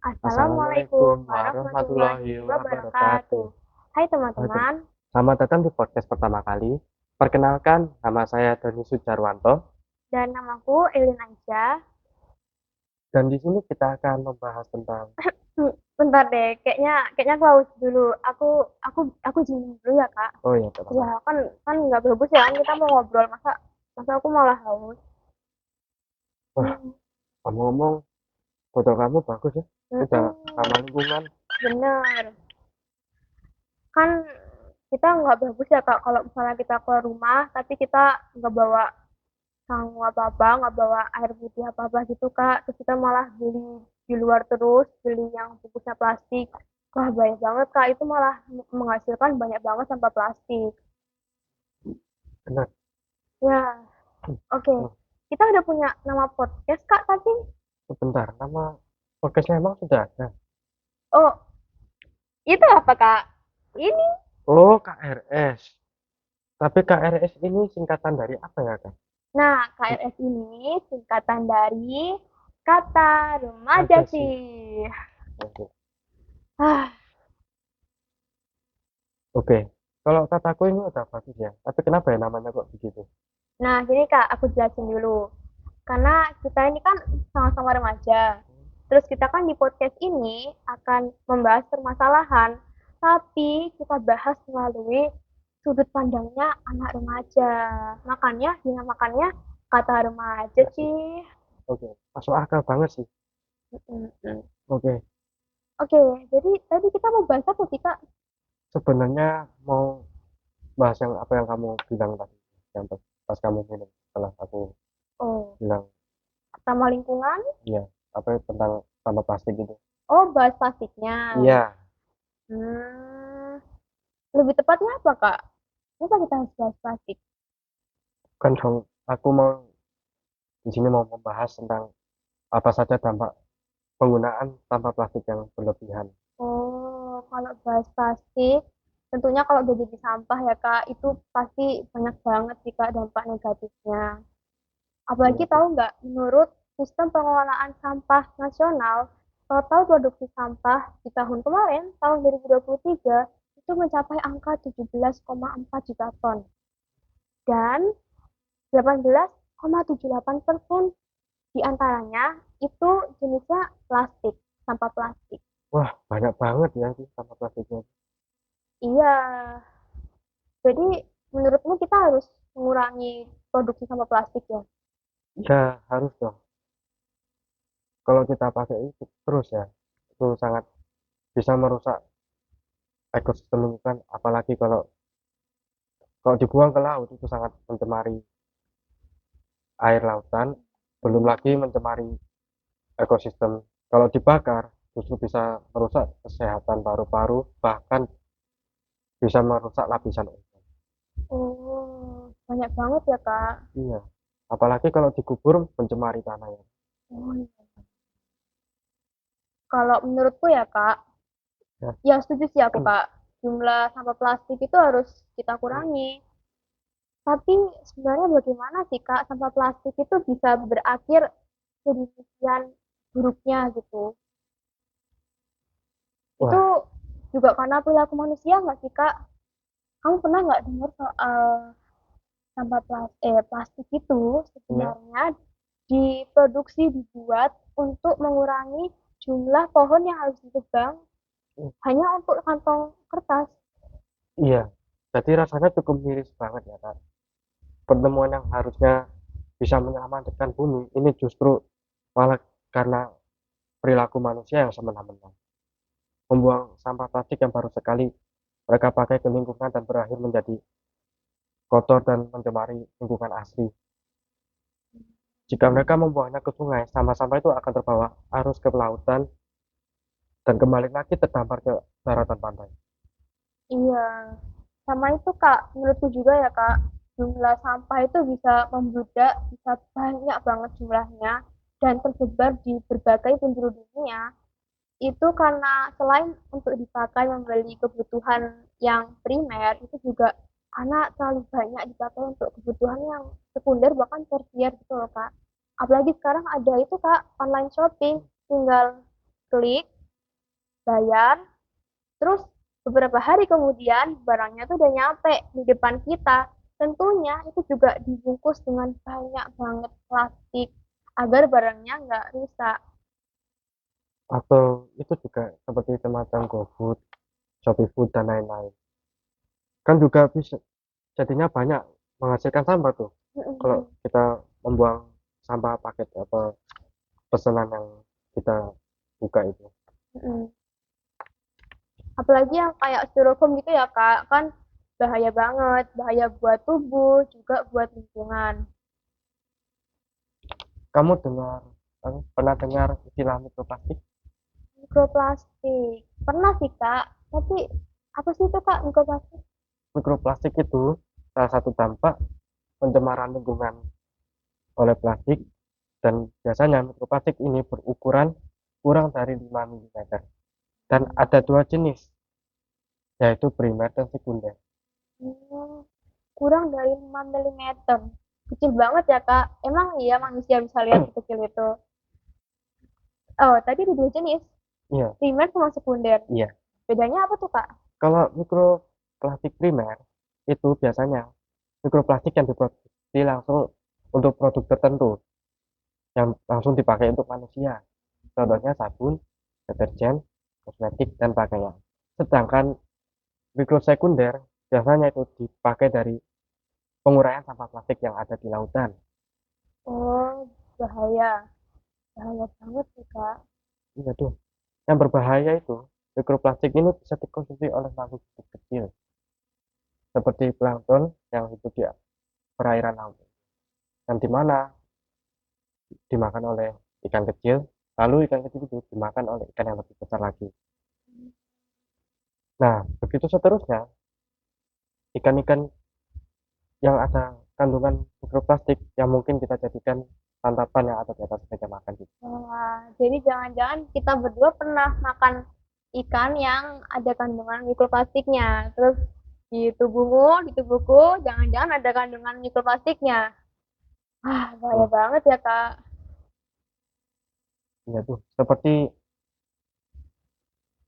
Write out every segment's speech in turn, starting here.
Assalamualaikum Assalamualaikum warahmatullahi warahmatullahi wabarakatuh. wabarakatuh. Hai Oke, teman-teman, selamat datang di podcast pertama kali. Perkenalkan, nama saya Doni Sujarwanto, dan namaku Elin Aisyah. dan di sini kita akan membahas tentang, Bentar deh, kayaknya aku haus dulu. Aku izin dulu ya kak. oh ya, tidak Ya apa-apa. kan kan nggak bagus ya kan kita mau ngobrol masa aku malah haus. Wah, Hmm, ngomong-ngomong, foto kamu bagus ya, udah mm-mm, ramah lingkungan. bener. Kan kita nggak bagus ya kak kalau misalnya kita keluar rumah tapi kita nggak bawa sangu apa-apa, nggak bawa air putih apa-apa gitu kak, terus kita malah beli di luar terus, beli yang bungkusnya plastik. Wah banyak banget kak, itu malah menghasilkan banyak banget sampah plastik. Benar. Ya, Hmm, oke, hmm, kita udah punya nama podcast kak tapi Sebentar, nama podcastnya emang sudah ada. oh itu apa kak? Ini, Oh, KRS. Tapi KRS ini singkatan dari apa ya, Kak? nah KRS ini singkatan dari kata remaja Aja sih. sih. Oke. Ah, Oke. Kalau kataku ini udah bagus ya. Tapi kenapa ya namanya kok begitu? nah gini kak, aku jelasin dulu. Karena kita ini kan sama-sama remaja. Terus kita kan di podcast ini akan membahas permasalahan, tapi kita bahas melalui sudut pandangnya anak remaja. Makanya dinamakannya kata remaja Ya sih. sih. Oke, masuk akal banget sih. Mm-mm. Oke, Oke, jadi tadi kita mau bahas apa sih Kak? sebenarnya mau bahas yang apa yang kamu bilang tadi, yang pas kamu minum setelah aku Oh, bilang sama lingkungan? iya apa ya, tentang sampah plastik itu. Oh, bahas plastiknya. Iya, Hmm, lebih tepatnya apa Kak? Bisa kita bahas plastik? kan dong aku mau di sini mau membahas tentang apa saja dampak penggunaan sampah plastik yang berlebihan. Oh, kalau bahas plastik, tentunya kalau udah jadi sampah ya Kak, itu pasti banyak banget sih Kak dampak negatifnya. Apalagi Iya sih. tahu nggak, menurut Sistem Pengelolaan Sampah Nasional, total produksi sampah di tahun kemarin, tahun 2023, itu mencapai angka 17,4 juta ton. Dan 18,78% diantaranya itu jenisnya plastik, sampah plastik. Wah, banyak banget ya sih sampah plastiknya. Iya, jadi menurutmu kita harus mengurangi produksi sampah plastik ya? Ya, harus dong. Kalau kita pakai itu terus ya, itu sangat bisa merusak ekosistem lingkungan, apalagi kalau kalau dibuang ke laut itu sangat mencemari air lautan, belum lagi mencemari ekosistem. Kalau dibakar, justru bisa merusak kesehatan paru-paru, bahkan bisa merusak lapisan ozon. Oh, banyak banget ya Kak. Iya, apalagi kalau dikubur mencemari tanah ya. Oh, iya. Kalau menurutku ya Kak, Ya, ya setuju sih aku Kak. Jumlah sampah plastik itu harus kita kurangi. Tapi sebenarnya bagaimana sih Kak sampah plastik itu bisa berakhir sedemikian buruknya gitu? Itu wah, juga karena perilaku manusia nggak sih Kak? Kamu pernah nggak dengar soal plastik itu ya, sebenarnya diproduksi dibuat untuk mengurangi jumlah pohon yang harus ditebang hanya untuk kantong kertas. iya. Jadi rasanya cukup miris banget ya, Kak. Pertemuan yang harusnya bisa menyelamatkan bumi, ini justru malah karena perilaku manusia yang semena-mena. Membuang sampah plastik yang baru sekali mereka pakai ke lingkungan dan berakhir menjadi kotor dan mencemari lingkungan asli. Jika mereka membuangnya ke sungai, sampah-sampah itu akan terbawa arus ke lautan dan kembali lagi terdampar ke daratan pantai. Iya, sama itu Kak, menurutku juga ya Kak, jumlah sampah itu bisa membludak, bisa banyak banget jumlahnya, dan tersebar di berbagai penjuru dunia. Itu karena selain untuk dipakai membeli kebutuhan yang primer, itu juga karena terlalu banyak dipakai untuk kebutuhan yang sekunder bahkan tersier gitu loh Kak. Apalagi sekarang ada itu Kak, online shopping, tinggal klik, bayar, terus beberapa hari kemudian barangnya tuh udah nyampe di depan kita. Tentunya itu juga dibungkus dengan banyak banget plastik agar barangnya nggak rusak. Atau itu juga seperti semacam GoFood, Shopee Food dan lain-lain. Kan juga bisa jadinya banyak menghasilkan sampah tuh. Kalau Mm-mm. kita membuang sampah paket atau pesanan yang kita buka itu. Mm-mm. Apalagi yang kayak styrofoam gitu ya Kak, kan bahaya banget, bahaya buat tubuh, juga buat lingkungan. Kamu pernah dengar istilah mikroplastik? Mikroplastik, pernah sih Kak, tapi apa sih itu Kak mikroplastik? Mikroplastik itu salah satu dampak pencemaran lingkungan oleh plastik, dan biasanya mikroplastik ini berukuran kurang dari 5 mm dan ada dua jenis, yaitu primer dan sekunder. Hmm, kurang dari 5 milimeter. Kecil banget ya Kak, emang iya manusia bisa lihat sekecil itu? Oh, tadi ada dua jenis, Iya, primer sama sekunder. iya. Bedanya apa tuh Kak? Kalau mikroplastik primer itu biasanya mikroplastik yang diproduksi langsung untuk produk tertentu yang langsung dipakai untuk manusia. Contohnya sabun, deterjen, kosmetik, dan pakaian. Sedangkan mikrosekunder biasanya itu dipakai dari penguraian sampah plastik yang ada di lautan. Oh, bahaya. Bahaya banget sih Kak. Iya tuh. Yang berbahaya itu, mikroplastik ini bisa dikonsumsi oleh makhluk hidup kecil, seperti plankton yang hidup di perairan laut, yang dimana dimakan oleh ikan kecil, lalu ikan kecil itu dimakan oleh ikan yang lebih besar lagi. Nah, begitu seterusnya, ikan-ikan yang ada kandungan mikroplastik yang mungkin kita jadikan santapan yang ada di atas meja makan gitu. Wah, jadi jangan-jangan kita berdua pernah makan ikan yang ada kandungan mikroplastiknya. Terus di tubuhku, jangan-jangan ada kandungan mikroplastiknya. Ah, bahaya Tuh, banget ya, Kak. iya tuh, seperti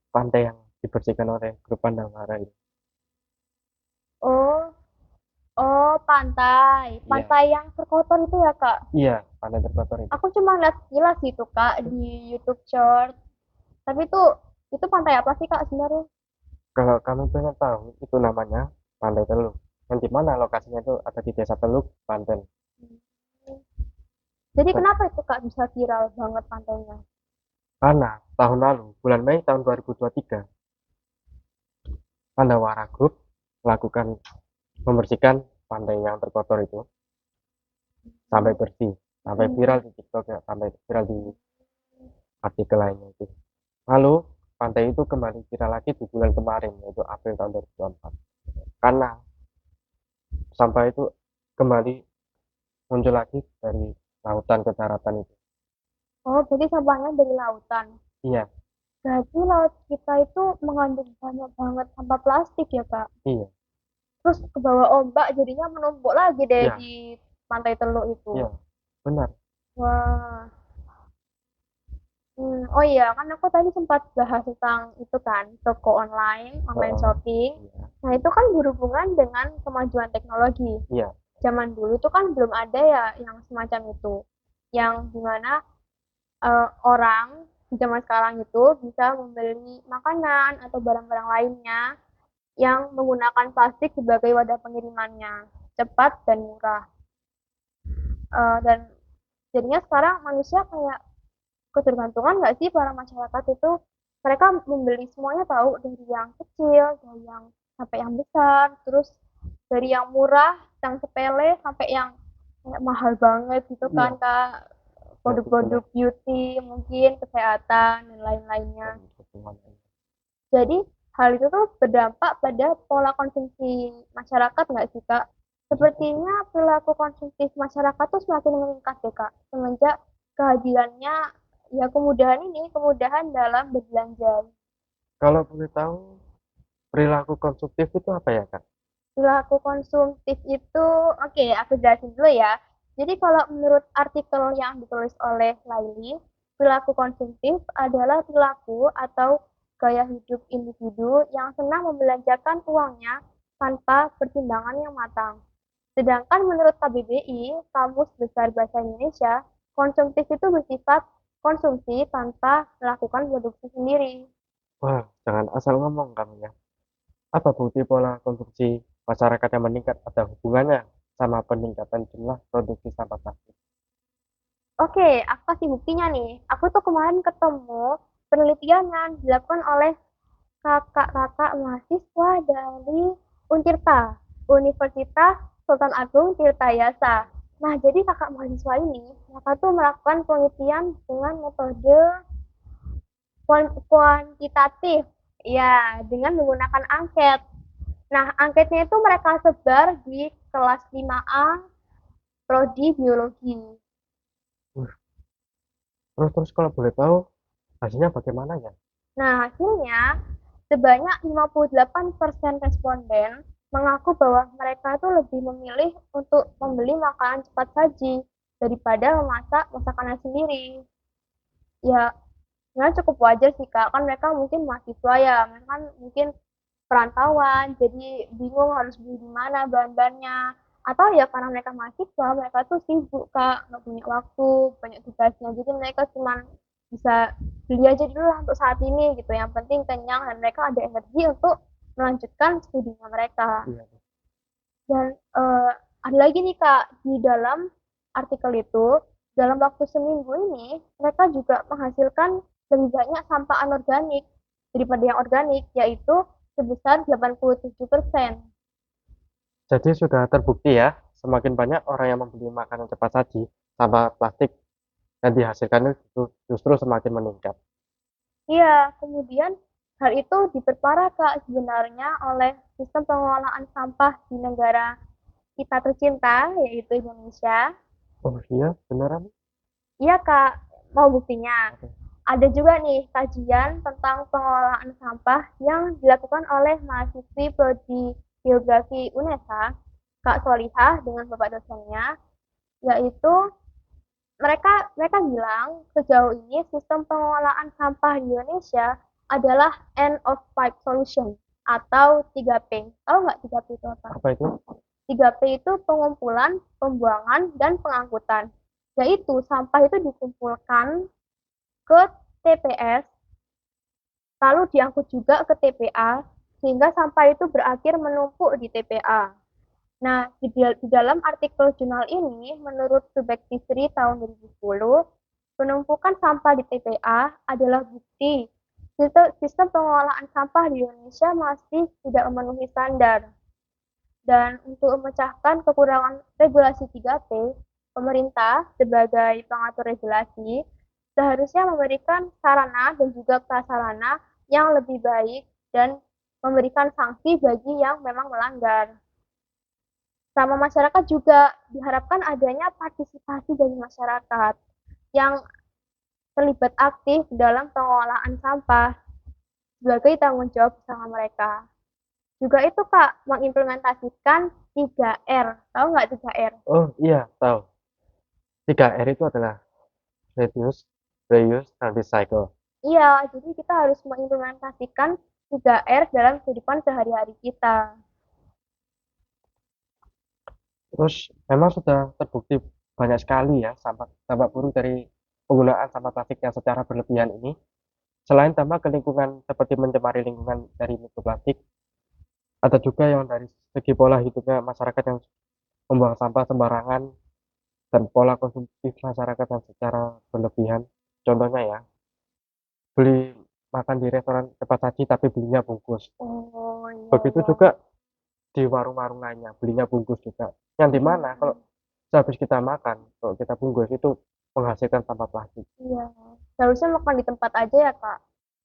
pantai yang dibersihkan oleh grup Pandangara ini. Oh, oh, pantai. Iya, Pantai yang terkotor itu ya, Kak. iya, pantai terkotor itu. Aku cuma lihat sekilas itu, Kak, di YouTube Short. Tapi itu pantai apa sih, Kak, sebenarnya? Kalau kamu pengen tahu, itu namanya Pantai Teluk. Yang dimana lokasinya itu ada di Desa Teluk, Banten. Jadi kenapa itu, Kak, bisa viral banget pantainya? Karena tahun lalu, bulan Mei tahun 2023, Pandawara Group melakukan membersihkan pantai yang terkotor itu sampai bersih, sampai viral Hmm. di TikTok ya, sampai viral di artikel lainnya itu. Lalu pantai itu kembali viral lagi di bulan kemarin, yaitu April tahun 2024. Karena sampah itu kembali muncul lagi dari lautan ke daratan itu. Oh, berarti sampahnya dari lautan. Iya, Berarti laut kita itu mengandung banyak banget sampah plastik ya, Kak. iya, Terus ke bawah ombak jadinya menumpuk lagi deh iya, di Pantai Teluk itu. iya, benar. Wah. Oh iya, kan aku tadi sempat bahas tentang itu kan, toko online, online Heeh, shopping. iya, Nah, itu kan berhubungan dengan kemajuan teknologi. iya, Zaman dulu itu kan belum ada ya yang semacam itu. Yang dimana orang di zaman sekarang itu bisa membeli makanan atau barang-barang lainnya yang menggunakan plastik sebagai wadah pengirimannya, cepat dan murah. Dan jadinya sekarang manusia kayak ketergantungan nggak sih para masyarakat itu, mereka membeli semuanya tahu dari yang kecil, dari yang sampai yang besar, terus dari yang murah, yang sepele sampai yang kayak mahal banget gitu kan iya, Kak, iya tuh benar. produk-produk beauty mungkin kesehatan dan lain-lainnya. Dan pertemuan ini. Jadi hal itu tuh berdampak pada pola konsumsi masyarakat nggak sih Kak? Iya tuh. Sepertinya perilaku konsumtif masyarakat tuh semakin meningkat deh Kak, semenjak kehadirannya ya kemudahan ini, kemudahan dalam berbelanja. Kalau boleh tahu, perilaku konsumtif itu apa ya, Kak? Perilaku konsumtif itu, oke, aku jelasin dulu ya. Jadi kalau menurut artikel yang ditulis oleh Laili, perilaku konsumtif adalah perilaku atau gaya hidup individu yang senang membelanjakan uangnya tanpa pertimbangan yang matang. Sedangkan menurut KBBI, Kamus Besar Bahasa Indonesia, konsumtif itu bersifat konsumsi tanpa melakukan produksi sendiri. Wah, jangan asal ngomong kamu ya. Apa bukti pola konsumsi masyarakat yang meningkat ada hubungannya sama peningkatan jumlah produksi sampah plastik? Oke, aku kasih buktinya nih. Aku tuh kemarin ketemu penelitian yang dilakukan oleh kakak-kakak mahasiswa dari Untirta, Universitas Sultan Agung Tirtayasa. Nah, jadi kakak mahasiswa ini, mereka tuh melakukan penelitian dengan metode kuantitatif, ya, dengan menggunakan angket. Nah, angketnya itu mereka sebar di kelas 5A Prodi Biologi. Uh, terus kalau boleh tahu hasilnya bagaimana ya? Nah, hasilnya sebanyak 58% responden mengaku bahwa mereka itu lebih memilih untuk membeli makanan cepat saji daripada memasak masakannya sendiri. Ya, sebenarnya cukup wajar sih Kak, kan mereka mungkin mahasiswa ya, mereka kan mungkin perantauan, jadi bingung harus beli di mana bahan-bahannya. Atau ya karena mereka mahasiswa, mereka tuh sibuk Kak, nggak punya waktu, banyak tugasnya, jadi mereka cuma bisa beli aja dulu lah untuk saat ini gitu. Yang penting kenyang dan mereka ada energi untuk melanjutkan studinya mereka. Iya, Dan ada lagi nih Kak, di dalam artikel itu, dalam waktu seminggu ini, mereka juga menghasilkan lebih banyak sampah anorganik daripada yang organik, yaitu sebesar 87%. jadi sudah terbukti ya, semakin banyak orang yang membeli makanan cepat saji, sampah plastik yang dihasilkan itu justru semakin meningkat. Iya, kemudian hal itu diperparah Kak sebenarnya oleh sistem pengelolaan sampah di negara kita tercinta, yaitu Indonesia. Oh iya, beneran? Iya Kak, mau buktinya? Oke. Ada juga nih kajian tentang pengelolaan sampah yang dilakukan oleh mahasiswi Prodi Geografi UNESA, Kak Solihah dengan bapak dosennya, yaitu mereka mereka bilang sejauh ini sistem pengelolaan sampah di Indonesia adalah end of pipe solution atau 3P. Tahu nggak 3P itu apa? Apa itu? 3P itu pengumpulan, pembuangan, dan pengangkutan. Yaitu sampah itu dikumpulkan ke TPS, lalu diangkut juga ke TPA, sehingga sampah itu berakhir menumpuk di TPA. Nah, di dalam artikel jurnal ini, menurut Subektisri tahun 2010, penumpukan sampah di TPA adalah bukti sistem pengelolaan sampah di Indonesia masih tidak memenuhi standar. Dan untuk memecahkan kekurangan regulasi 3P, pemerintah sebagai pengatur regulasi seharusnya memberikan sarana dan juga prasarana yang lebih baik dan memberikan sanksi bagi yang memang melanggar. Sama masyarakat juga diharapkan adanya partisipasi dari masyarakat yang terlibat aktif dalam pengelolaan sampah sebagai tanggung jawab bersama mereka. Juga itu Kak, mengimplementasikan 3R. Tahu nggak 3R? Oh iya, tahu. 3R itu adalah reduce, reuse, dan recycle. Iya, jadi kita harus mengimplementasikan 3R dalam kehidupan sehari-hari kita. Terus memang sudah terbukti banyak sekali ya sampah dampak buruk dari penggunaan sampah plastik yang secara berlebihan ini. Selain dampak ke lingkungan seperti mencemari lingkungan dari mikroplastik, ada juga yang dari segi pola hidupnya masyarakat yang membuang sampah sembarangan dan pola konsumtif masyarakat yang secara berlebihan. Contohnya ya, beli makan di restoran cepat saji tapi belinya bungkus. Oh iya Begitu iya. juga di warung-warung lainnya, belinya bungkus juga. Yang dimana kalau Hmm, sehabis kita makan, kalau kita bungkus itu menghasilkan sampah plastik. iya. Seharusnya makan di tempat aja ya Kak.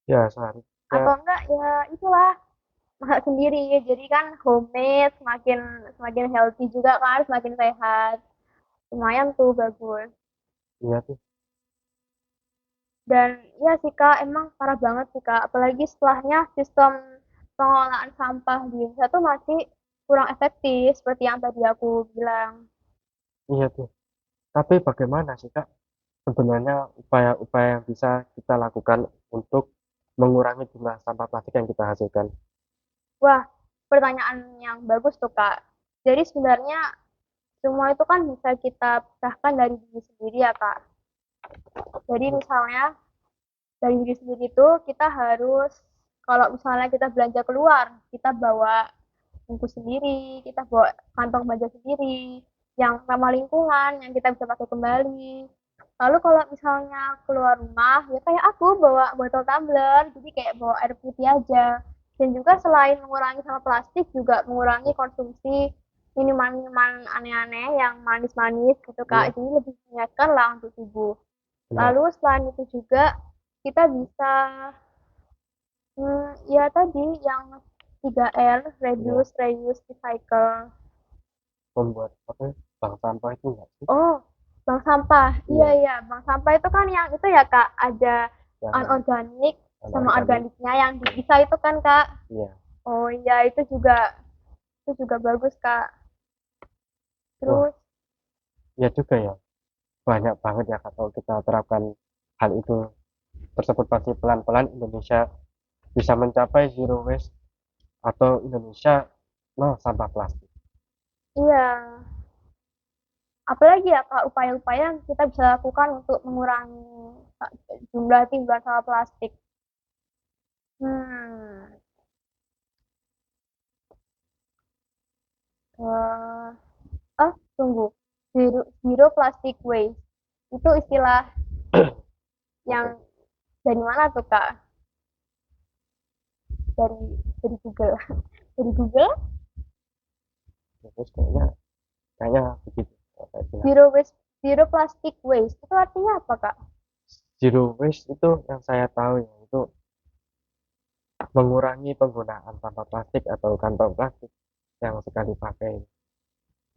Ya, seharusnya Atau enggak ya itulah masak sendiri. Jadi kan homemade semakin semakin healthy juga kan, semakin sehat. Lumayan tuh bagus. iya tuh. Dan ya sih Kak, emang parah banget sih Kak. Apalagi setelahnya sistem pengelolaan sampah di Indonesia tuh masih kurang efektif seperti yang tadi aku bilang. Iya tuh. Tapi bagaimana sih Kak sebenarnya upaya-upaya yang bisa kita lakukan untuk mengurangi jumlah sampah plastik yang kita hasilkan? Wah, pertanyaan yang bagus tuh, Kak. Jadi sebenarnya semua itu kan bisa kita pecahkan dari diri sendiri ya, Kak. Jadi misalnya dari diri sendiri itu kita harus, kalau misalnya kita belanja keluar, kita bawa bungkus sendiri, kita bawa kantong belanja sendiri, yang ramah lingkungan, yang kita bisa pakai kembali. Lalu kalau misalnya keluar rumah, ya kayak aku bawa botol tumbler, jadi kayak bawa air putih aja. Dan juga selain mengurangi sampah plastik, juga mengurangi konsumsi minuman-minuman aneh-aneh yang manis-manis gitu Iya, Kak. Jadi lebih menyehatkan lah untuk tubuh. benar. Lalu selain itu juga kita bisa ya tadi yang 3R, Iya, reduce, reuse, recycle. membuat apa ya, bank sampah itu enggak sih? Oh, bank sampah. Iya, Iya, iya, bank sampah itu kan yang itu ya, Kak, ada yang anorganik sama anorganik. organiknya yang Iya, dipisah itu kan, Kak. iya. Oh iya, itu juga bagus, Kak. Wah, Terus ya juga ya. Banyak banget ya kalau kita terapkan hal itu tersebut, pasti pelan-pelan Indonesia bisa mencapai zero waste atau Indonesia nol sampah plastik. iya, apalagi ya, Kak, upaya-upaya yang kita bisa lakukan untuk mengurangi jumlah timbulan sampah plastik. Hmm, eh, tunggu. Zero plastic waste. Itu istilah Oke, yang dari mana tuh, Kak? Dari dari Google. Dari Google, terus kayaknya kayaknya begitu. Saya bilang. zero waste, zero plastic waste. Itu artinya apa, Kak? Zero waste itu yang saya tahu ya, itu mengurangi penggunaan sampah plastik atau kantong plastik yang sekali pakai.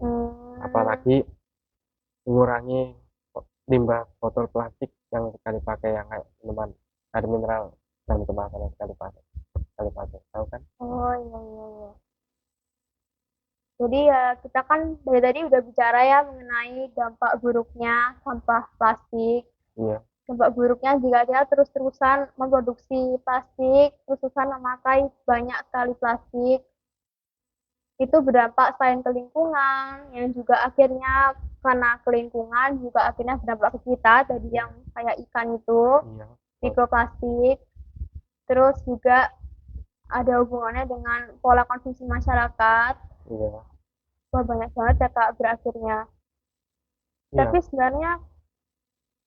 Hmm, Apalagi mengurangi limbah botol plastik yang sekali pakai, yang kayak minuman air mineral dan kemasan yang sekali pakai, tahu kan? oh iya iya iya. Jadi ya kita kan dari tadi udah bicara ya mengenai dampak buruknya sampah plastik. Iya, Dampak buruknya jika kita terus-terusan memproduksi plastik, terus-terusan memakai banyak sekali plastik, itu berdampak selain ke lingkungan, yang juga akhirnya karena ke lingkungan juga akhirnya berdampak ke kita, tadi iya, yang kayak ikan itu, iya, betul. mikroplastik, terus juga ada hubungannya dengan pola konsumsi masyarakat. Iya, Wah, banyak banget ya Kak berakhirnya. Tapi iya, sebenarnya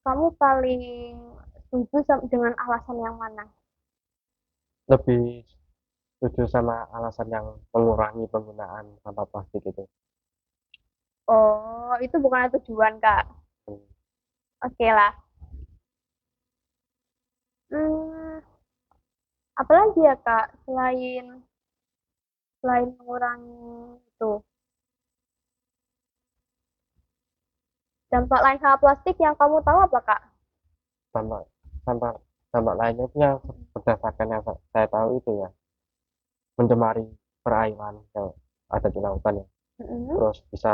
kamu paling setuju dengan alasan yang mana? lebih setuju sama alasan yang mengurangi penggunaan sampah plastik itu. Oh, itu bukan tujuan Kak. Hmm, Oke lah. Hmm, apalagi ya Kak selain selain mengurangi itu dampak lain sama plastik yang kamu tahu apa Kak? Dampak dampak dampak lainnya itu yang berdasarkan yang saya tahu itu ya, mencemari perairan yang ada di lautan ya. Mm-mm. Terus bisa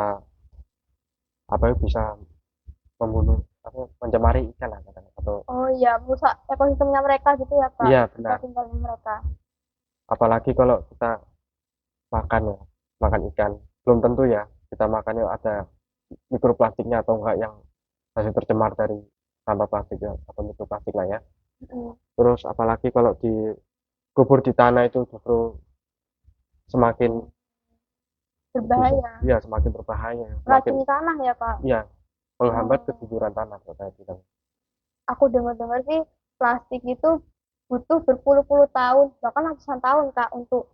apa ya, bisa membunuh apa, mencemari ikan lah katanya, atau Oh iya, merusak ekosistemnya mereka gitu ya Kak, iya tempat benar. tinggalnya mereka. Apalagi kalau kita makan ya, makan ikan, belum tentu ya kita makannya ada mikroplastiknya atau enggak, yang masih tercemar dari sampah plastik ya, atau mikroplastik lah ya. Mm-mm. Terus apalagi kalau dikubur di tanah itu justru semakin bisa, Berbahaya, ya semakin berbahaya, semakin meracuni tanah ya Kak. ya menghambat Oh, kesuburan tanah kalau saya bilang. aku dengar-dengar sih plastik itu butuh berpuluh-puluh tahun, bahkan ratusan tahun Kak untuk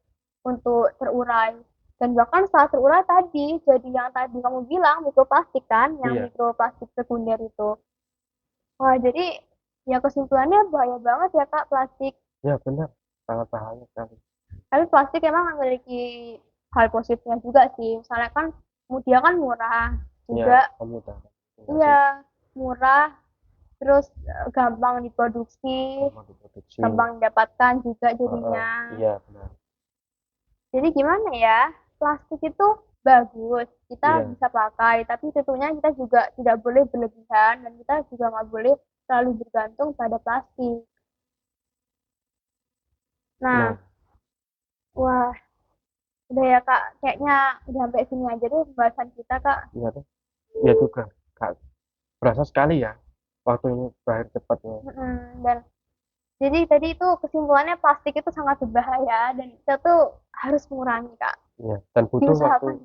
terurai. Dan bahkan setelah terurai tadi, jadi yang tadi kamu bilang mikroplastik kan, yang Iya, mikroplastik sekunder itu. Wah, jadi ya kesimpulannya bahaya banget ya Kak plastik. ya benar, sangat bahaya sekali. Tapi plastik emang memiliki hal positifnya juga sih. Misalnya kan dia kan murah Ya, juga, memudahkan. Enggak iya sih, murah, terus gampang diproduksi, gampang diproduksi. gampang didapatkan juga Heeh, jadinya. iya benar. Jadi gimana ya? Plastik itu bagus, kita Iya, bisa pakai, tapi tentunya kita juga tidak boleh berlebihan dan kita juga nggak boleh terlalu bergantung pada plastik. Nah, Nah, wah, udah ya Kak, kayaknya udah sampai sini aja deh pembahasan kita Kak. iya tuh. Iya juga, Kak. Berasa sekali ya waktu ini berakhir cepatnya. Dan jadi tadi itu kesimpulannya plastik itu sangat berbahaya dan kita tuh harus mengurangi Kak. Iya, dan butuh waktu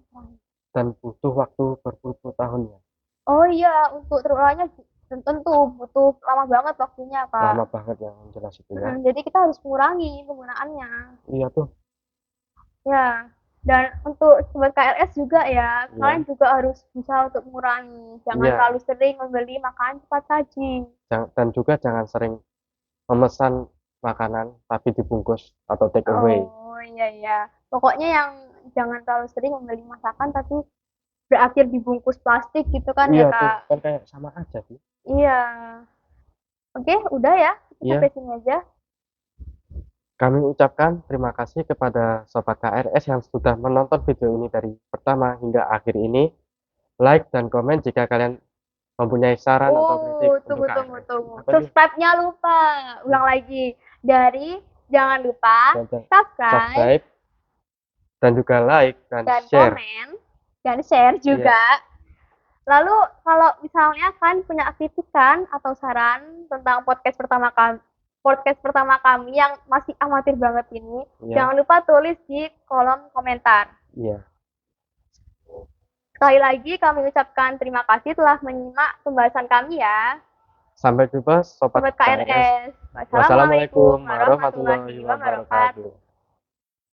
Diusahakan dikurangi. berpuluh-puluh tahun ya. Oh iya, untuk terulangnya tentu butuh lama banget waktunya Kak. Lama banget ya yang jelas itu ya. Jadi kita harus mengurangi penggunaannya. Iya tuh, Ya, dan untuk sobat KRS juga ya, iya. kalian juga harus bisa untuk mengurangi. Jangan Iya, terlalu sering membeli makanan cepat saji. dan juga jangan sering memesan makanan tapi dibungkus atau take away. Oh iya iya. Pokoknya yang jangan terlalu sering membeli masakan tapi berakhir dibungkus plastik gitu kan ya Iya tuh, Kak. kan kayak sama aja sih. Iya. Oke, udah ya. Kita Iya, sampai sini aja. kami ucapkan terima kasih kepada Sobat KRS yang sudah menonton video ini dari pertama hingga akhir ini. Like dan komen jika kalian mempunyai saran atau kritik Oh, untuk tunggu tunggu KRS. tunggu. Apa sih? Subscribe-nya lupa. Ulang lagi. Dari jangan lupa Dan subscribe subscribe dan juga like dan dan share. komen dan share Iya, juga. Lalu kalau misalnya kan punya kritikan atau saran tentang podcast pertama kami yang masih amatir banget ini, iya, jangan lupa tulis di kolom komentar. iya. Sekali lagi kami ucapkan terima kasih telah menyimak pembahasan kami ya, Sampai jumpa Sobat Sobat KRS. KRS. Wassalamualaikum Wassalamualaikum warahmatullahi warahmatullahi wabarakatuh. wabarakatuh.